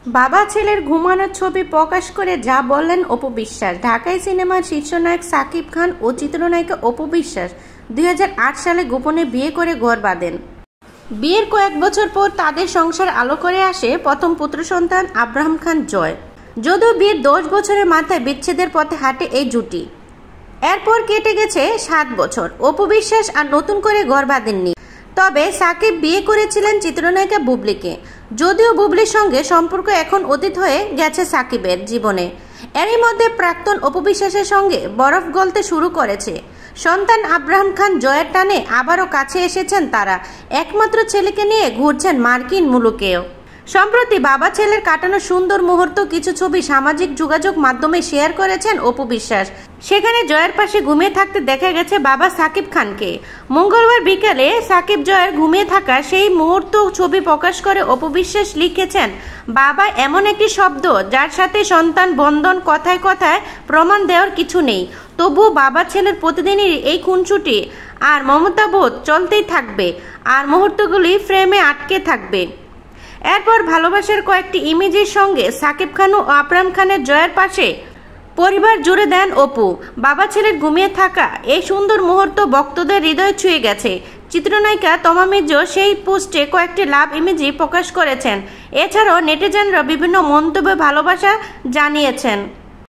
বাবা ছেলের ঘুমানোর ছবি প্রকাশ করে যা বললেন অপু বিশ্বাস। ঢাকাই সিনেমার শীর্ষনায়ক সাকিব খান ও চিত্রনায়িকা অপু বিশ্বাস 2008 সালে গোপনে বিয়ে করে ঘর বাঁধেন। বিয়ের কয়েক বছর পর তাদের সংসার আলো করে আসে প্রথম পুত্র সন্তান আব্রাহাম খান জয়। যদিও বিয়ের 10 বছরের মাথায় বিচ্ছেদের পথে হাঁটে এই জুটি। এরপর কেটে গেছে 7 বছর। অপু বিশ্বাস আর নতুন করে ঘর বাঁধেননি। তবে সাকিব বিয়ে করেছিলেন চিত্রনায়িকা বুবলিকে। যদিও বুবলির সঙ্গে সম্পর্ক এখন অতীত হয়ে গেছে সাকিবের জীবনে। এরই মধ্যে প্রাক্তন অপু বিশ্বাসের সঙ্গে বরফ গলতে শুরু করেছে। সন্তান আব্রাহাম খান জয়ের টানে আবারও কাছে এসেছেন তারা। একমাত্র ছেলেকে নিয়ে ঘুরছেন মার্কিন মুলুকেও। সম্প্রতি বাবা ছেলের কাটানো সুন্দর মুহূর্ত কিছু ছবি সামাজিক যোগাযোগ মাধ্যমে শেয়ার করেছেন অপু বিশ্বাস। সেখানে জয়ের পাশে ঘুমিয়ে থাকতে দেখা গেছে বাবা সাকিব খানকে। মঙ্গলবার বিকালে সাকিব জয়ের ঘুমিয়ে থাকা সেই মুহূর্ত ছবি প্রকাশ করে অপু বিশ্বাস লিখেছেন, বাবা এমন একটি শব্দ যার সাথে সন্তান বন্ধন, কথায় কথায় প্রমাণ দেওয়ার কিছু নেই। তবুও বাবা ছেলের প্রতিদিনই এই খুনসুটি আর মমতাবোধ চলতেই থাকবে, আর মুহূর্তগুলি ফ্রেমে আটকে থাকবে। এরপর ভালোবাসার কয়েকটি ইমেজের সঙ্গে সাকিব খান ও আব্রাহাম খানের জয়ের পাশে পরিবার জুড়ে দেন অপু। বাবা ছেলের ঘুমিয়ে থাকা এই সুন্দর মুহূর্ত ভক্তদের হৃদয় ছুঁয়ে গেছে। চিত্রনায়িকা তমা মির্জা সেই পোস্টে কয়েকটি লাভ ইমেজই প্রকাশ করেছেন। এছাড়াও নেটিজেনরা বিভিন্ন মন্তব্যে ভালোবাসা জানিয়েছেন।